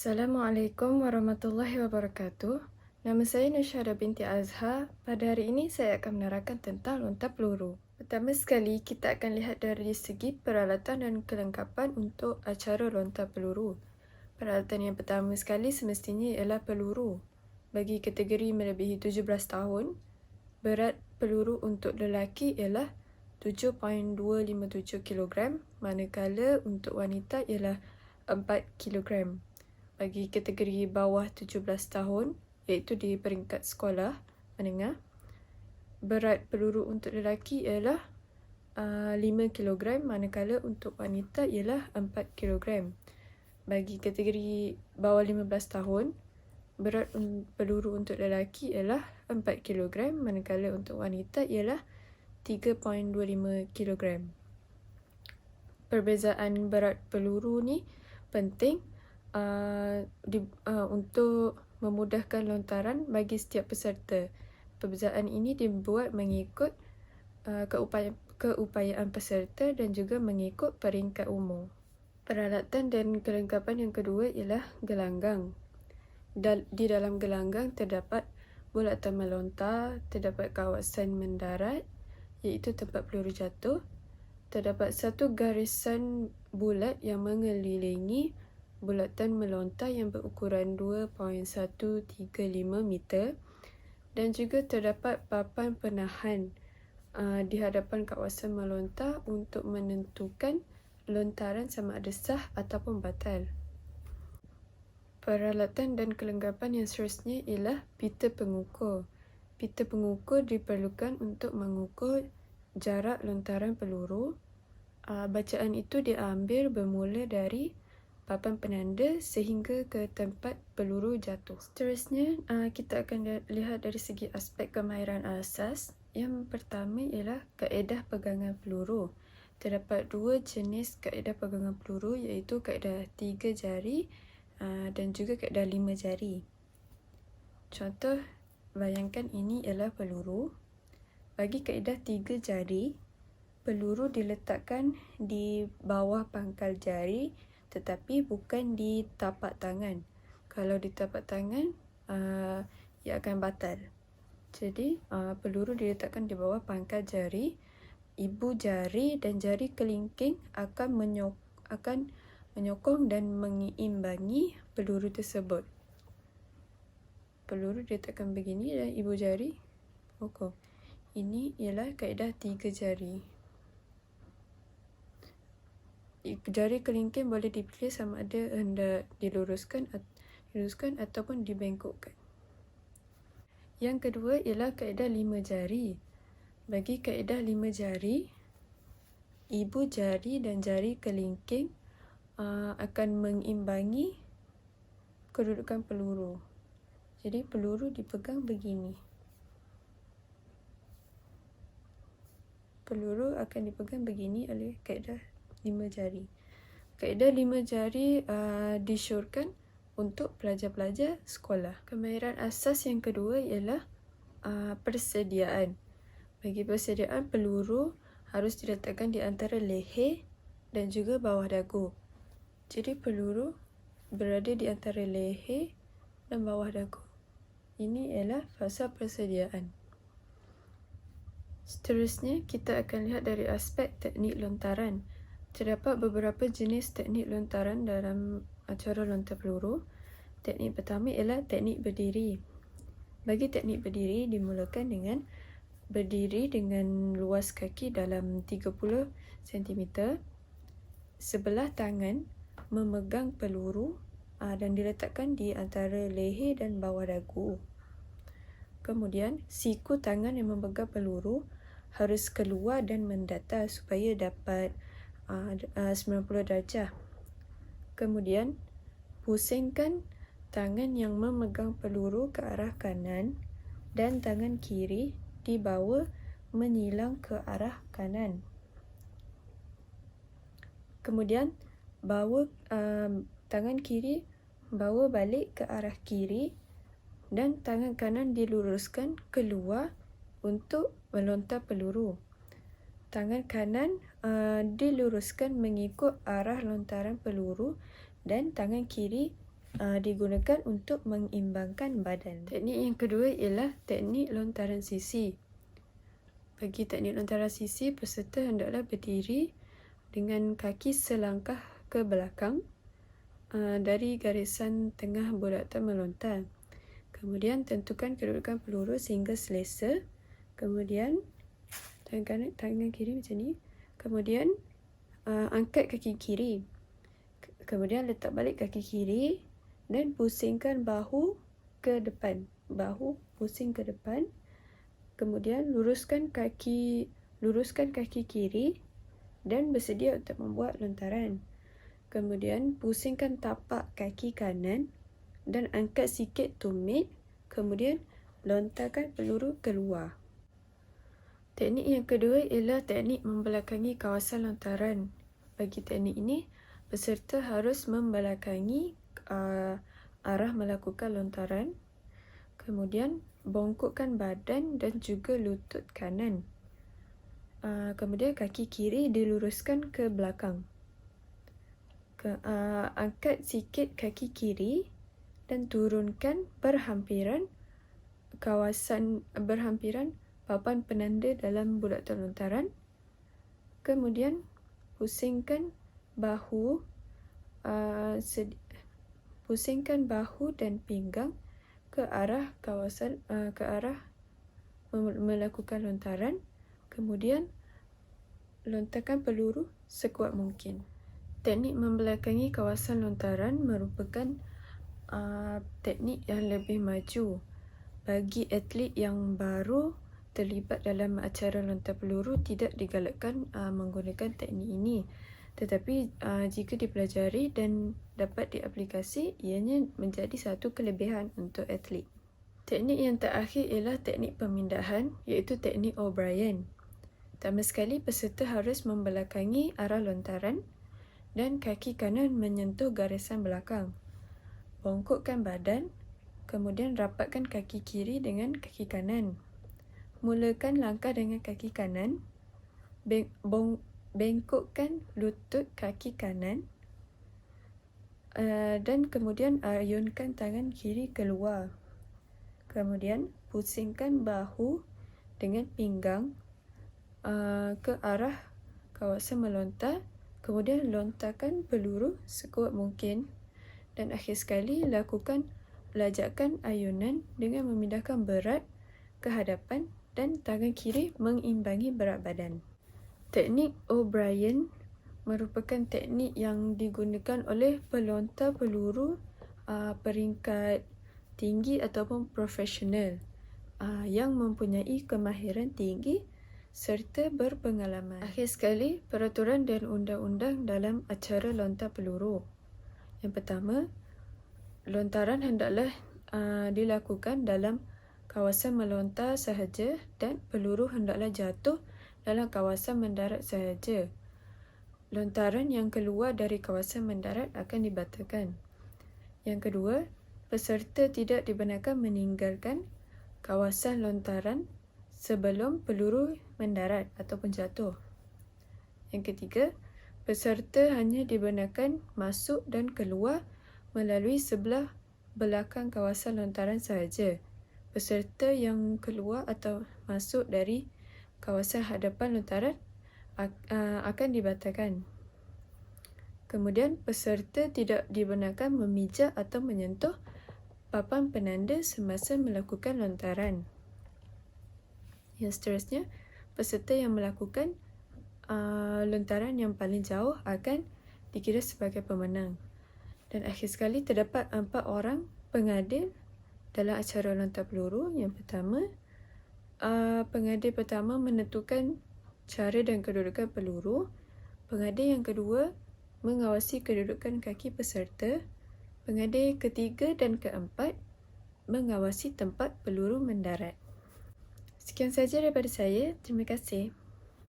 Assalamualaikum warahmatullahi wabarakatuh. Nama saya Nusyada binti Azhar. Pada hari ini saya akan menerangkan tentang lontar peluru. Pertama sekali, kita akan lihat dari segi peralatan dan kelengkapan untuk acara lontar peluru. Peralatan yang pertama sekali semestinya ialah peluru. Bagi kategori melebihi 17 tahun, berat peluru untuk lelaki ialah 7.257 kg, manakala untuk wanita ialah 4 kg. Bagi kategori bawah 17 tahun, iaitu di peringkat sekolah menengah, berat peluru untuk lelaki ialah 5 kg, manakala untuk wanita ialah 4 kg. Bagi kategori bawah 15 tahun, berat peluru untuk lelaki ialah 4 kg, manakala untuk wanita ialah 3.25 kg. Perbezaan berat peluru ni penting untuk memudahkan lontaran bagi setiap peserta. Perbezaan ini dibuat mengikut keupayaan peserta dan juga mengikut peringkat umur. Peralatan dan kelengkapan yang kedua ialah gelanggang. Di dalam gelanggang terdapat bulatan melontar, terdapat kawasan mendarat iaitu tempat peluru jatuh, terdapat satu garisan bulat yang mengelilingi bulatan melontar yang berukuran 2.135 meter dan juga terdapat papan penahan di hadapan kawasan melontar untuk menentukan lontaran sama ada sah ataupun batal. Peralatan dan kelengkapan yang seterusnya ialah pita pengukur. Pita pengukur diperlukan untuk mengukur jarak lontaran peluru. Bacaan itu diambil bermula dari papan penanda sehingga ke tempat peluru jatuh. Seterusnya, kita akan lihat dari segi aspek kemahiran asas. Yang pertama ialah kaedah pegangan peluru. Terdapat dua jenis kaedah pegangan peluru iaitu kaedah 3 jari dan juga kaedah 5 jari. Contoh, bayangkan ini ialah peluru. Bagi kaedah 3 jari, peluru diletakkan di bawah pangkal jari tetapi bukan di tapak tangan. Kalau di tapak tangan, ia akan batal. Jadi, peluru diletakkan di bawah pangkal jari. Ibu jari dan jari kelingking akan menyokong dan mengimbangi peluru tersebut. Peluru diletakkan begini dan ibu jari pokok. Ini ialah kaedah 3 jari. Jari kelingking boleh dipilih sama ada hendak diluruskan ataupun dibengkokkan. Yang kedua ialah kaedah 5 jari. Bagi kaedah 5 jari, ibu jari dan jari kelingking akan mengimbangi kedudukan peluru. Jadi peluru dipegang begini. Peluru akan dipegang begini oleh kaedah 5 jari. Kaedah 5 jari disyorkan untuk pelajar-pelajar sekolah. Kemahiran asas yang kedua ialah persediaan. Bagi persediaan, peluru harus diletakkan di antara leher dan juga bawah dagu. Jadi peluru berada di antara leher dan bawah dagu. Ini ialah fasa persediaan. Seterusnya, kita akan lihat dari aspek teknik lontaran. Terdapat beberapa jenis teknik lontaran dalam acara lontar peluru. Teknik pertama ialah teknik berdiri. Bagi teknik berdiri dimulakan dengan berdiri dengan luas kaki dalam 30 cm. Sebelah tangan memegang peluru dan diletakkan di antara leher dan bawah dagu. Kemudian, siku tangan yang memegang peluru harus keluar dan mendatar supaya dapat 90 darjah. Kemudian, pusingkan tangan yang memegang peluru ke arah kanan dan tangan kiri dibawa menyilang ke arah kanan. Kemudian, tangan kiri bawa balik ke arah kiri dan tangan kanan diluruskan keluar untuk melontar peluru. Tangan kanan diluruskan mengikut arah lontaran peluru dan tangan kiri digunakan untuk mengimbangkan badan. Teknik yang kedua ialah teknik lontaran sisi. Bagi teknik lontaran sisi, peserta hendaklah berdiri dengan kaki selangkah ke belakang dari garisan tengah bulatan melontar. Kemudian tentukan kedudukan peluru sehingga selesa. Kemudian tangan kiri macam ni. Kemudian angkat kaki kiri. Kemudian letak balik kaki kiri dan pusingkan bahu ke depan. Bahu pusing ke depan. Kemudian luruskan kaki kiri dan bersedia untuk membuat lontaran. Kemudian pusingkan tapak kaki kanan dan angkat sikit tumit. Kemudian lontarkan peluru keluar. Teknik yang kedua ialah teknik membelakangi kawasan lontaran. Bagi teknik ini, peserta harus membelakangi arah melakukan lontaran. Kemudian bongkokkan badan dan juga lutut kanan. Kemudian kaki kiri diluruskan ke belakang. Angkat sikit kaki kiri dan turunkan berhampiran papan penanda dalam bulatan lontaran. Kemudian pusingkan bahu dan pinggang ke arah melakukan lontaran. Kemudian lontarkan peluru sekuat mungkin. Teknik membelakangi kawasan lontaran merupakan teknik yang lebih maju bagi atlet yang baru terlibat dalam acara lontar peluru. Tidak digalakkan menggunakan teknik ini, tetapi jika dipelajari dan dapat diaplikasi, ianya menjadi satu kelebihan untuk atlet. Teknik yang terakhir ialah teknik pemindahan, iaitu teknik O'Brien. Pertama sekali, peserta harus membelakangi arah lontaran dan kaki kanan menyentuh garisan belakang. Bongkokkan badan, kemudian rapatkan kaki kiri dengan kaki kanan. Mulakan langkah dengan kaki kanan, bengkokkan lutut kaki kanan dan kemudian ayunkan tangan kiri keluar. Kemudian pusingkan bahu dengan pinggang ke arah kawasan melontar. Kemudian lontarkan peluru sekuat mungkin. Dan akhir sekali, lakukan pelajakan ayunan dengan memindahkan berat ke hadapan dan tangan kiri mengimbangi berat badan. Teknik O'Brien merupakan teknik yang digunakan oleh pelontar peluru peringkat tinggi ataupun profesional yang mempunyai kemahiran tinggi serta berpengalaman. Akhir sekali, peraturan dan undang-undang dalam acara lontar peluru. Yang pertama, lontaran hendaklah dilakukan dalam kawasan melontar sahaja dan peluru hendaklah jatuh dalam kawasan mendarat sahaja. Lontaran yang keluar dari kawasan mendarat akan dibatalkan. Yang kedua, peserta tidak dibenarkan meninggalkan kawasan lontaran sebelum peluru mendarat ataupun jatuh. Yang ketiga, peserta hanya dibenarkan masuk dan keluar melalui sebelah belakang kawasan lontaran sahaja. Peserta yang keluar atau masuk dari kawasan hadapan lontaran akan dibatalkan. Kemudian, peserta tidak dibenarkan memijak atau menyentuh papan penanda semasa melakukan lontaran. Yang seterusnya, peserta yang melakukan lontaran yang paling jauh akan dikira sebagai pemenang. Dan akhir sekali, terdapat 4 orang pengadil dalam acara lontar peluru. Yang pertama, pengadil pertama menentukan cara dan kedudukan peluru. Pengadil yang kedua mengawasi kedudukan kaki peserta. Pengadil ketiga dan keempat mengawasi tempat peluru mendarat. Sekian sahaja daripada saya. Terima kasih.